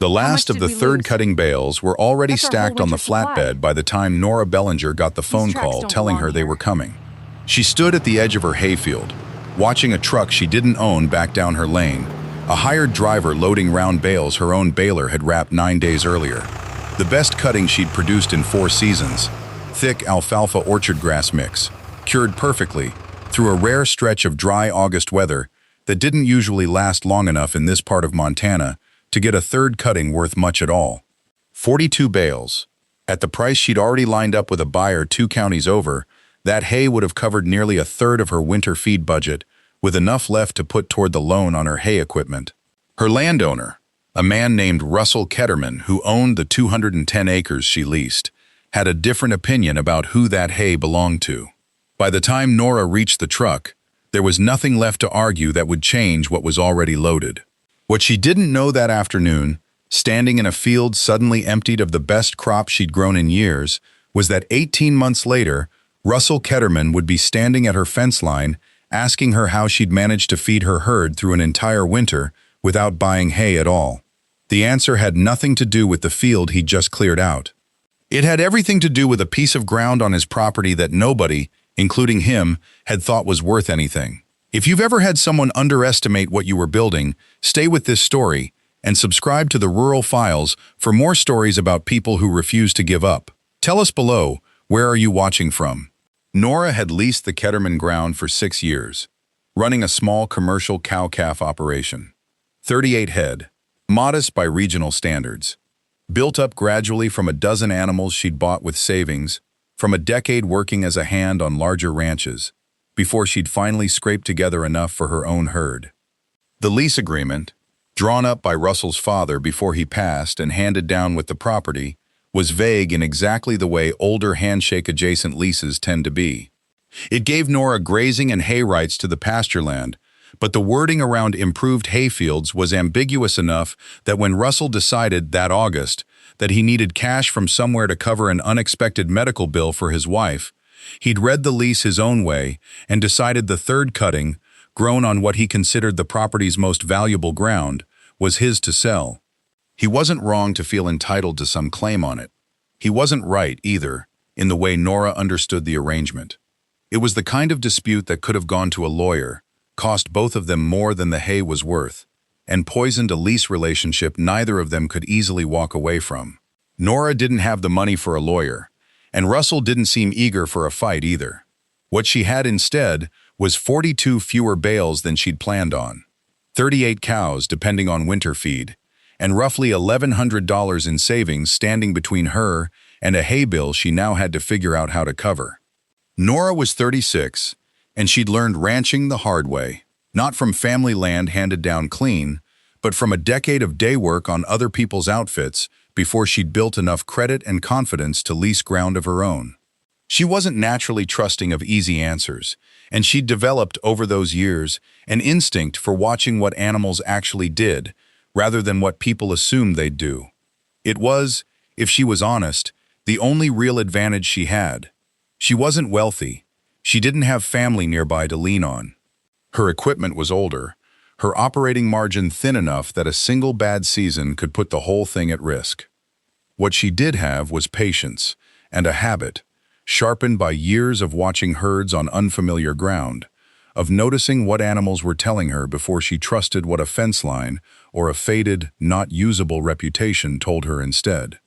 The How much last of did the we third lose? cutting bales were already That's our whole stacked on the winter supply. flatbed by the time Nora Bellinger got the phone tracks call don't telling belong her they here. were coming. She stood at the edge of her hayfield, watching a truck she didn't own back down her lane, a hired driver loading round bales her own baler had wrapped 9 days earlier. The best cutting she'd produced in 4 seasons, thick alfalfa orchard grass mix, cured perfectly through a rare stretch of dry August weather that didn't usually last long enough in this part of Montana to get a third cutting worth much at all. 42 bales. At the price she'd already lined up with a buyer 2 counties over, that hay would have covered nearly a third of her winter feed budget, with enough left to put toward the loan on her hay equipment. Her landowner, a man named Russell Ketterman who owned the 210 acres she leased, had a different opinion about who that hay belonged to. By the time Nora reached the truck, there was nothing left to argue that would change what was already loaded. What she didn't know that afternoon, standing in a field suddenly emptied of the best crop she'd grown in years, was that 18 months later, Russell Ketterman would be standing at her fence line, asking her how she'd managed to feed her herd through an entire winter without buying hay at all. The answer had nothing to do with the field he'd just cleared out. It had everything to do with a piece of ground on his property that nobody, including him, had thought was worth anything. If you've ever had someone underestimate what you were building, stay with this story and subscribe to the Rural Files for more stories about people who refuse to give up. Tell us below, where are you watching from? Nora had leased the Ketterman ground for 6 years, running a small commercial cow-calf operation. 38 head, modest by regional standards. Built up gradually from a dozen animals she'd bought with savings, from a decade working as a hand on larger ranches, before she'd finally scraped together enough for her own herd. The lease agreement, drawn up by Russell's father before he passed and handed down with the property, was vague in exactly the way older handshake-adjacent leases tend to be. It gave Nora grazing and hay rights to the pasture land, but the wording around improved hayfields was ambiguous enough that when Russell decided that August that he needed cash from somewhere to cover an unexpected medical bill for his wife, he'd read the lease his own way and decided the third cutting, grown on what he considered the property's most valuable ground, was his to sell. He wasn't wrong to feel entitled to some claim on it. He wasn't right, either, in the way Nora understood the arrangement. It was the kind of dispute that could have gone to a lawyer, cost both of them more than the hay was worth, and poisoned a lease relationship neither of them could easily walk away from. Nora didn't have the money for a lawyer, and Russell didn't seem eager for a fight either. What she had instead was 42 fewer bales than she'd planned on, 38 cows depending on winter feed, and roughly $1,100 in savings standing between her and a hay bill she now had to figure out how to cover. Nora was 36, and she'd learned ranching the hard way, not from family land handed down clean, but from a decade of day work on other people's outfits before she'd built enough credit and confidence to lease ground of her own. She wasn't naturally trusting of easy answers, and she'd developed over those years an instinct for watching what animals actually did, rather than what people assumed they'd do. It was, if she was honest, the only real advantage she had. She wasn't wealthy. She didn't have family nearby to lean on. Her equipment was older, her operating margin thin enough that a single bad season could put the whole thing at risk. What she did have was patience and a habit, sharpened by years of watching herds on unfamiliar ground, of noticing what animals were telling her before she trusted what a fence line or a faded, not usable reputation told her instead.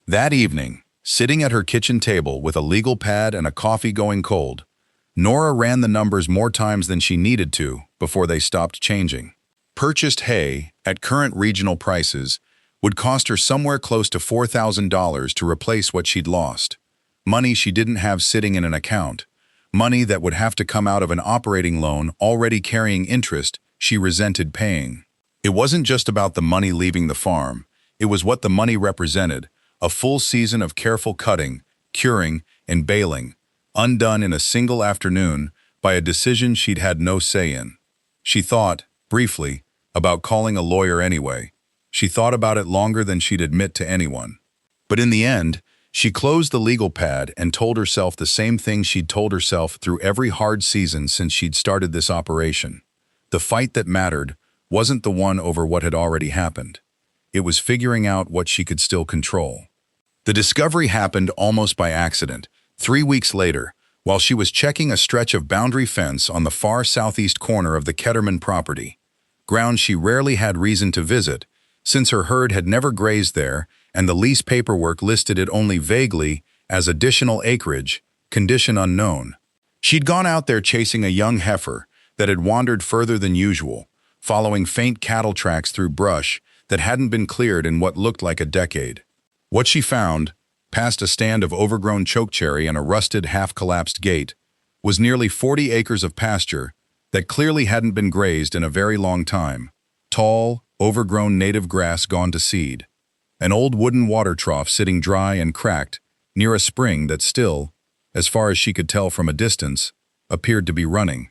That evening, sitting at her kitchen table with a legal pad and a coffee going cold, Nora ran the numbers more times than she needed to before they stopped changing. Purchased hay, at current regional prices, would cost her somewhere close to $4,000 to replace what she'd lost. Money she didn't have sitting in an account. Money that would have to come out of an operating loan already carrying interest she resented paying. It wasn't just about the money leaving the farm. It was what the money represented, a full season of careful cutting, curing, and baling, undone in a single afternoon by a decision she'd had no say in. She thought, briefly, about calling a lawyer anyway. She thought about it longer than she'd admit to anyone. But in the end, she closed the legal pad and told herself the same thing she'd told herself through every hard season since she'd started this operation. The fight that mattered wasn't the one over what had already happened. it was figuring out what she could still control. The discovery happened almost by accident, 3 weeks later, while she was checking a stretch of boundary fence on the far southeast corner of the Ketterman property, ground she rarely had reason to visit, since her herd had never grazed there and the lease paperwork listed it only vaguely as additional acreage, condition unknown. She'd gone out there chasing a young heifer that had wandered further than usual, following faint cattle tracks through brush that hadn't been cleared in what looked like a decade. What she found, past a stand of overgrown chokecherry and a rusted, half-collapsed gate, was nearly 40 acres of pasture that clearly hadn't been grazed in a very long time. Tall, overgrown native grass gone to seed. An old wooden water trough sitting dry and cracked near a spring that still, as far as she could tell from a distance, appeared to be running.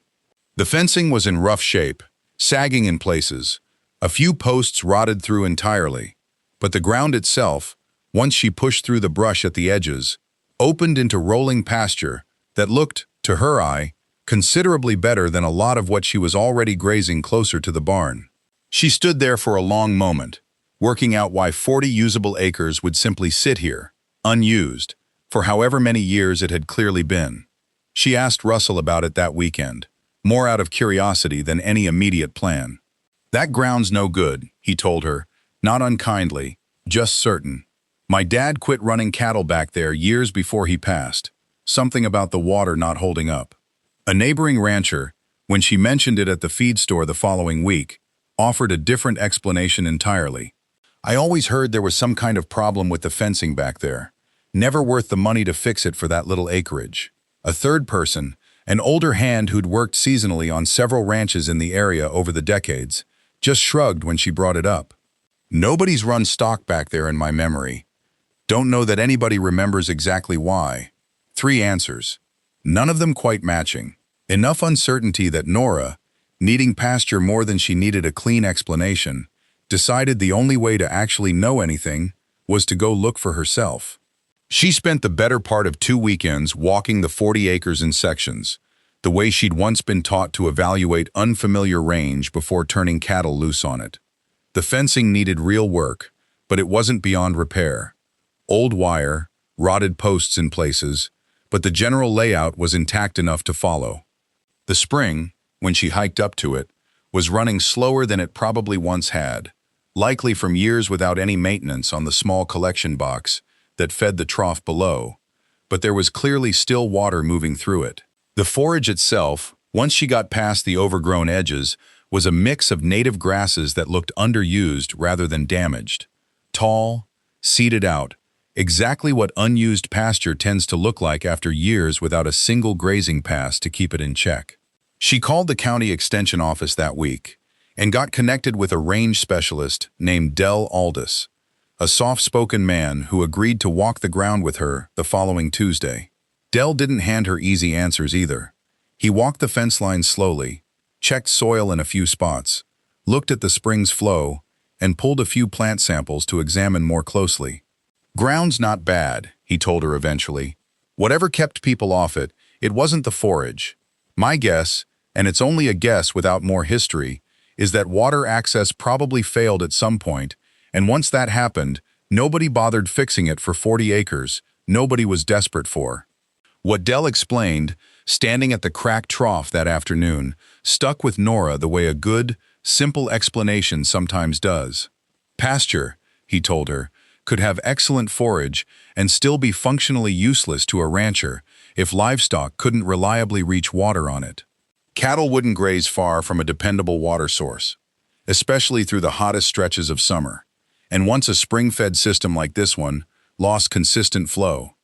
The fencing was in rough shape, sagging in places, a few posts rotted through entirely, but the ground itself, once she pushed through the brush at the edges, opened into rolling pasture that looked, to her eye, considerably better than a lot of what she was already grazing closer to the barn. She stood there for a long moment, working out why 40 usable acres would simply sit here, unused, for however many years it had clearly been. She asked Russell about it that weekend, more out of curiosity than any immediate plan. "That ground's no good," he told her, not unkindly, just certain. "My dad quit running cattle back there years before he passed. Something about the water not holding up." A neighboring rancher, when she mentioned it at the feed store the following week, offered a different explanation entirely. "I always heard there was some kind of problem with the fencing back there. Never worth the money to fix it for that little acreage." A third person, an older hand who'd worked seasonally on several ranches in the area over the decades, just shrugged when she brought it up. "Nobody's run stock back there in my memory. Don't know that anybody remembers exactly why." 3 answers, none of them quite matching. Enough uncertainty that Nora, needing pasture more than she needed a clean explanation, decided the only way to actually know anything was to go look for herself. She spent the better part of 2 weekends walking the 40 acres in sections, the way she'd once been taught to evaluate unfamiliar range before turning cattle loose on it. The fencing needed real work, but it wasn't beyond repair. Old wire, rotted posts in places, but the general layout was intact enough to follow. The spring, when she hiked up to it, was running slower than it probably once had, likely from years without any maintenance on the small collection box that fed the trough below, but there was clearly still water moving through it. The forage itself, once she got past the overgrown edges, was a mix of native grasses that looked underused rather than damaged. Tall, seeded out, exactly what unused pasture tends to look like after years without a single grazing pass to keep it in check. She called the county extension office that week and got connected with a range specialist named Del Aldis, a soft-spoken man who agreed to walk the ground with her the following Tuesday. Del didn't hand her easy answers either. He walked the fence line slowly, checked soil in a few spots, looked at the spring's flow, and pulled a few plant samples to examine more closely. "Ground's not bad," he told her eventually. "Whatever kept people off it, it wasn't the forage. My guess, and it's only a guess without more history, is that water access probably failed at some point, and once that happened, nobody bothered fixing it for 40 acres, nobody was desperate for." What Del explained, standing at the cracked trough that afternoon, stuck with Nora the way a good, simple explanation sometimes does. Pasture, he told her, could have excellent forage and still be functionally useless to a rancher if livestock couldn't reliably reach water on it. Cattle wouldn't graze far from a dependable water source, especially through the hottest stretches of summer. And once a spring-fed system like this one lost consistent flow,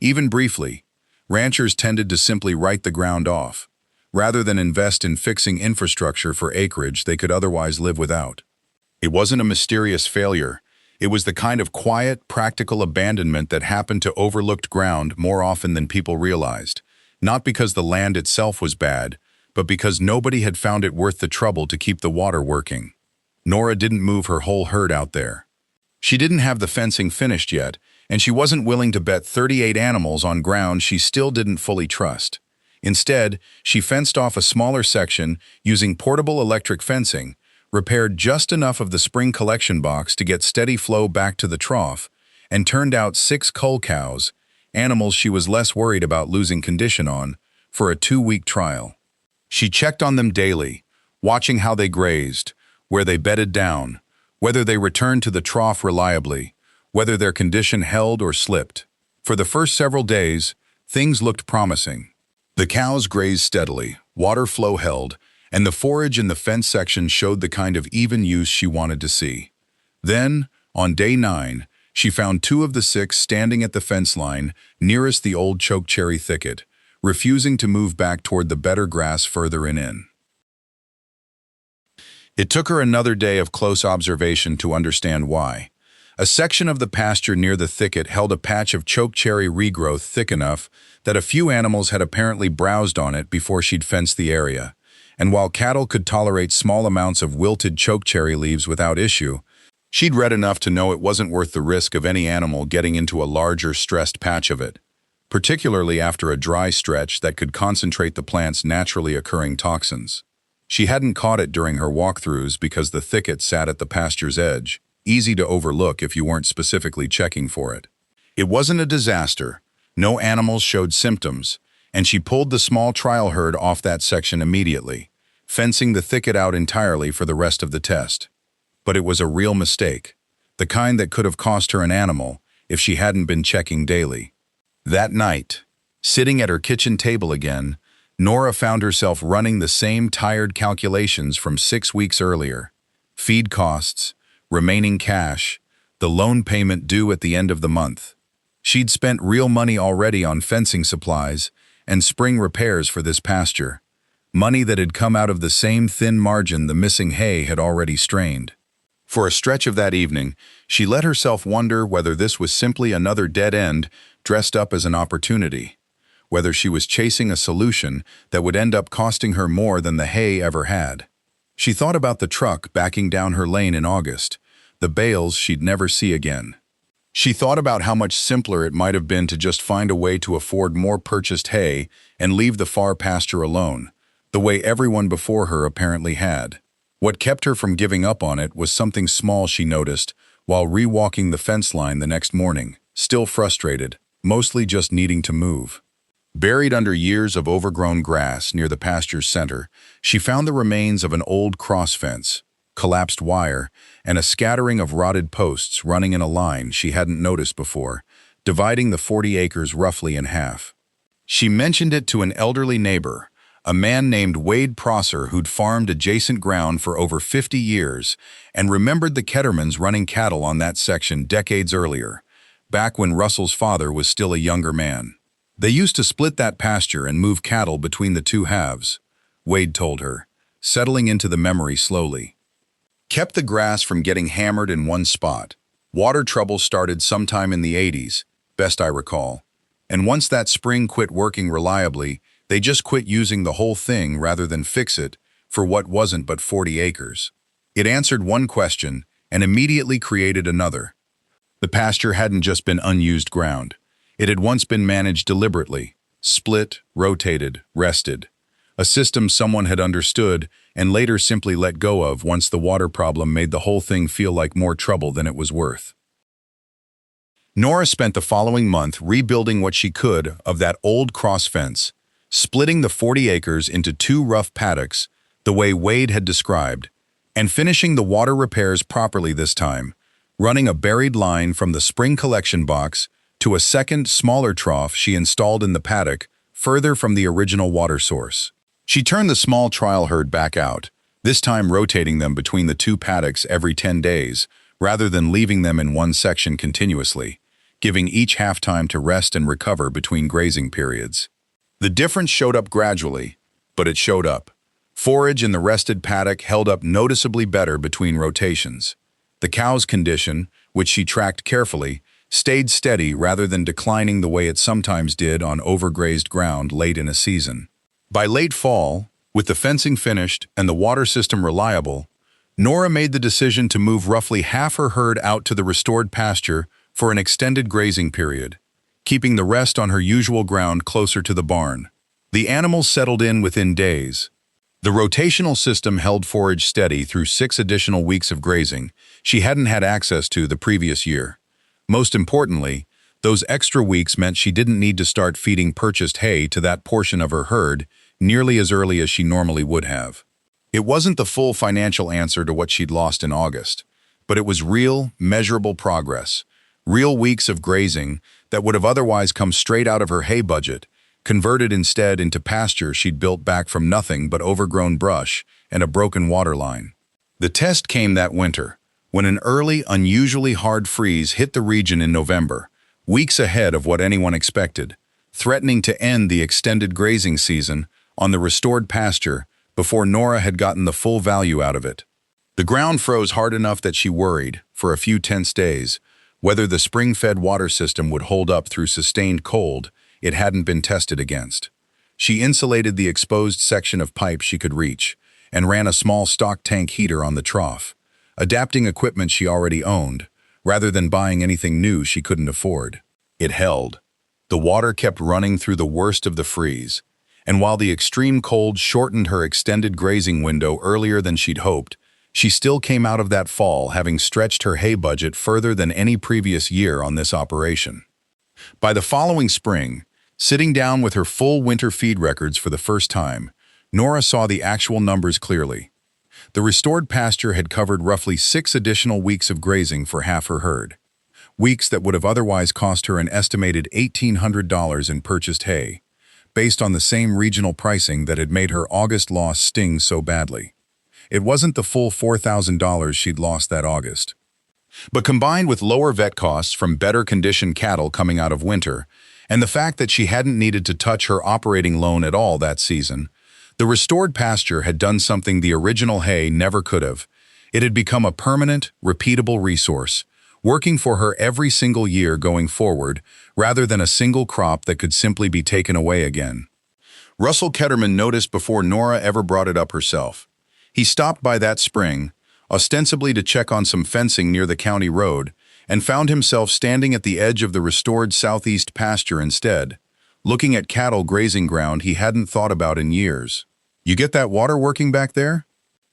even briefly, ranchers tended to simply write the ground off, rather than invest in fixing infrastructure for acreage they could otherwise live without. It wasn't a mysterious failure. It was the kind of quiet, practical abandonment that happened to overlooked ground more often than people realized, not because the land itself was bad, but because nobody had found it worth the trouble to keep the water working. Nora didn't move her whole herd out there. She didn't have the fencing finished yet, and she wasn't willing to bet 38 animals on ground she still didn't fully trust. Instead, she fenced off a smaller section using portable electric fencing, repaired just enough of the spring collection box to get steady flow back to the trough, and turned out 6 cull cows, animals she was less worried about losing condition on, for a 2-week trial. She checked on them daily, watching how they grazed, where they bedded down, whether they returned to the trough reliably, whether their condition held or slipped. For the first several days, things looked promising. The cows grazed steadily, water flow held, and the forage in the fence section showed the kind of even use she wanted to see. Then, on day 9, she found 2 of the 6 standing at the fence line nearest the old chokecherry thicket, refusing to move back toward the better grass further in. It took her another day of close observation to understand why. A section of the pasture near the thicket held a patch of chokecherry regrowth thick enough that a few animals had apparently browsed on it before she'd fenced the area. And while cattle could tolerate small amounts of wilted chokecherry leaves without issue, she'd read enough to know it wasn't worth the risk of any animal getting into a larger, stressed patch of it, particularly after a dry stretch that could concentrate the plant's naturally occurring toxins. She hadn't caught it during her walkthroughs because the thicket sat at the pasture's edge, easy to overlook if you weren't specifically checking for it. It wasn't a disaster. No animals showed symptoms, and she pulled the small trial herd off that section immediately, fencing the thicket out entirely for the rest of the test. But it was a real mistake, the kind that could have cost her an animal if she hadn't been checking daily. That night, sitting at her kitchen table again, Nora found herself running the same tired calculations from 6 weeks earlier. Feed costs, remaining cash, the loan payment due at the end of the month. She'd spent real money already on fencing supplies and spring repairs for this pasture, money that had come out of the same thin margin the missing hay had already strained. For a stretch of that evening, she let herself wonder whether this was simply another dead end dressed up as an opportunity, whether she was chasing a solution that would end up costing her more than the hay ever had. She thought about the truck backing down her lane in August, the bales she'd never see again. She thought about how much simpler it might have been to just find a way to afford more purchased hay and leave the far pasture alone, the way everyone before her apparently had. What kept her from giving up on it was something small she noticed while re-walking the fence line the next morning, still frustrated, mostly just needing to move. Buried under years of overgrown grass near the pasture's center, she found the remains of an old cross fence, collapsed wire, and a scattering of rotted posts running in a line she hadn't noticed before, dividing the 40 acres roughly in half. She mentioned it to an elderly neighbor, a man named Wade Prosser who'd farmed adjacent ground for over 50 years and remembered the Kettermans running cattle on that section decades earlier, back when Russell's father was still a younger man. They used to split that pasture and move cattle between the two halves, Wade told her, settling into the memory slowly. Kept the grass from getting hammered in one spot. Water trouble started sometime in the 80s, best I recall, and once that spring quit working reliably, they just quit using the whole thing rather than fix it for what wasn't but 40 acres. It answered one question and immediately created another. The pasture hadn't just been unused ground. It had once been managed deliberately, split, rotated, rested. A system someone had understood and later simply let go of once the water problem made the whole thing feel like more trouble than it was worth. Nora spent the following month rebuilding what she could of that old cross fence, splitting the 40 acres into 2 rough paddocks, the way Wade had described, and finishing the water repairs properly this time, running a buried line from the spring collection box to a second, smaller trough she installed in the paddock, further from the original water source. She turned the small trial herd back out, this time rotating them between the 2 paddocks every 10 days, rather than leaving them in one section continuously, giving each half time to rest and recover between grazing periods. The difference showed up gradually, but it showed up. Forage in the rested paddock held up noticeably better between rotations. The cow's condition, which she tracked carefully, stayed steady rather than declining the way it sometimes did on overgrazed ground late in a season. By late fall, with the fencing finished and the water system reliable, Nora made the decision to move roughly half her herd out to the restored pasture for an extended grazing period, keeping the rest on her usual ground closer to the barn. The animals settled in within days. The rotational system held forage steady through 6 additional weeks of grazing she hadn't had access to the previous year. Most importantly, those extra weeks meant she didn't need to start feeding purchased hay to that portion of her herd nearly as early as she normally would have. It wasn't the full financial answer to what she'd lost in August, but it was real, measurable progress, real weeks of grazing that would have otherwise come straight out of her hay budget, converted instead into pasture she'd built back from nothing but overgrown brush and a broken water line. The test came that winter, when an early, unusually hard freeze hit the region in November, weeks ahead of what anyone expected, threatening to end the extended grazing season on the restored pasture before Nora had gotten the full value out of it. The ground froze hard enough that she worried, for a few tense days, whether the spring-fed water system would hold up through sustained cold it hadn't been tested against. She insulated the exposed section of pipe she could reach and ran a small stock tank heater on the trough, adapting equipment she already owned, rather than buying anything new she couldn't afford. It held. The water kept running through the worst of the freeze, and while the extreme cold shortened her extended grazing window earlier than she'd hoped, she still came out of that fall having stretched her hay budget further than any previous year on this operation. By the following spring, sitting down with her full winter feed records for the first time, Nora saw the actual numbers clearly. The restored pasture had covered roughly 6 additional weeks of grazing for half her herd, weeks that would have otherwise cost her an estimated $1,800 in purchased hay, based on the same regional pricing that had made her August loss sting so badly. It wasn't the full $4,000 she'd lost that August. But combined with lower vet costs from better-conditioned cattle coming out of winter, and the fact that she hadn't needed to touch her operating loan at all that season, the restored pasture had done something the original hay never could have. It had become a permanent, repeatable resource, working for her every single year going forward, rather than a single crop that could simply be taken away again. Russell Ketterman noticed before Nora ever brought it up herself. He stopped by that spring, ostensibly to check on some fencing near the county road, and found himself standing at the edge of the restored southeast pasture instead, looking at cattle grazing ground he hadn't thought about in years. "You get that water working back there?"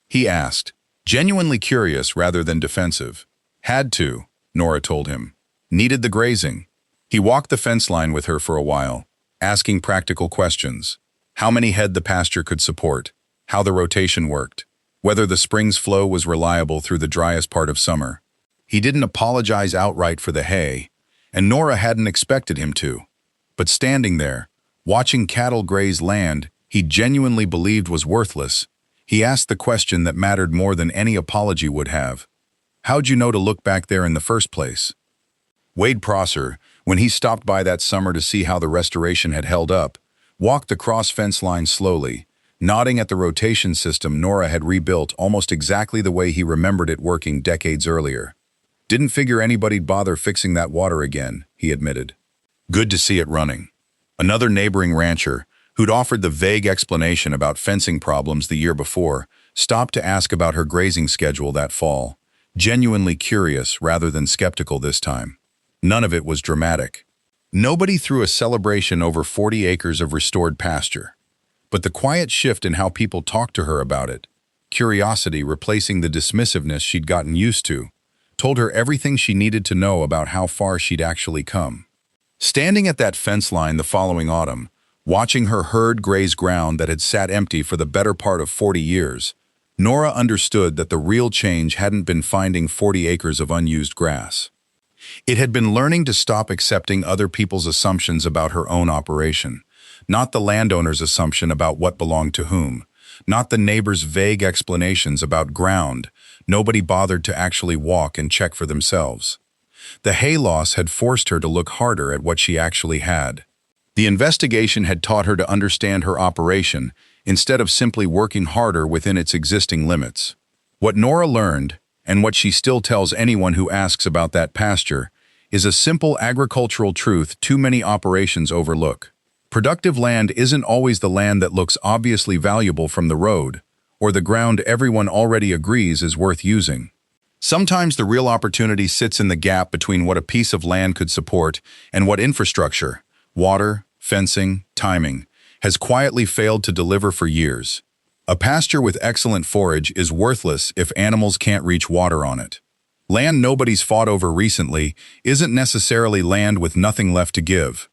he asked, genuinely curious rather than defensive. "Had to," Nora told him. "Needed the grazing." He walked the fence line with her for a while, asking practical questions. How many head the pasture could support, how the rotation worked, whether the spring's flow was reliable through the driest part of summer. He didn't apologize outright for the hay, and Nora hadn't expected him to. But standing there, watching cattle graze land he genuinely believed was worthless, he asked the question that mattered more than any apology would have. "How'd you know to look back there in the first place?" Wade Prosser, when he stopped by that summer to see how the restoration had held up, walked the cross fence line slowly, nodding at the rotation system Nora had rebuilt almost exactly the way he remembered it working decades earlier. "Didn't figure anybody'd bother fixing that water again," he admitted. Good to see it running. Another neighboring rancher, who'd offered the vague explanation about fencing problems the year before, stopped to ask about her grazing schedule that fall, genuinely curious rather than skeptical this time. None of it was dramatic. Nobody threw a celebration over 40 acres of restored pasture. But the quiet shift in how people talked to her about it, curiosity replacing the dismissiveness she'd gotten used to, told her everything she needed to know about how far she'd actually come. Standing at that fence line the following autumn, watching her herd graze ground that had sat empty for the better part of 40 years, Nora understood that the real change hadn't been finding 40 acres of unused grass. It had been learning to stop accepting other people's assumptions about her own operation, not the landowner's assumption about what belonged to whom, not the neighbor's vague explanations about ground nobody bothered to actually walk and check for themselves. The hay loss had forced her to look harder at what she actually had. The investigation had taught her to understand her operation instead of simply working harder within its existing limits. What Nora learned, and what she still tells anyone who asks about that pasture, is a simple agricultural truth too many operations overlook. Productive land isn't always the land that looks obviously valuable from the road, or the ground everyone already agrees is worth using. Sometimes the real opportunity sits in the gap between what a piece of land could support and what infrastructure, water, fencing, timing, has quietly failed to deliver for years. A pasture with excellent forage is worthless if animals can't reach water on it. Land nobody's fought over recently isn't necessarily land with nothing left to give.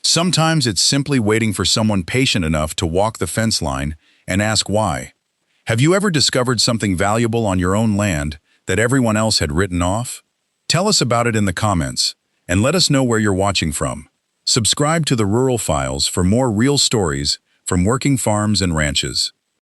Sometimes it's simply waiting for someone patient enough to walk the fence line and ask why. Have you ever discovered something valuable on your own land that everyone else had written off? Tell us about it in the comments, and let us know where you're watching from. Subscribe to the Rural Files for more real stories from working farms and ranches.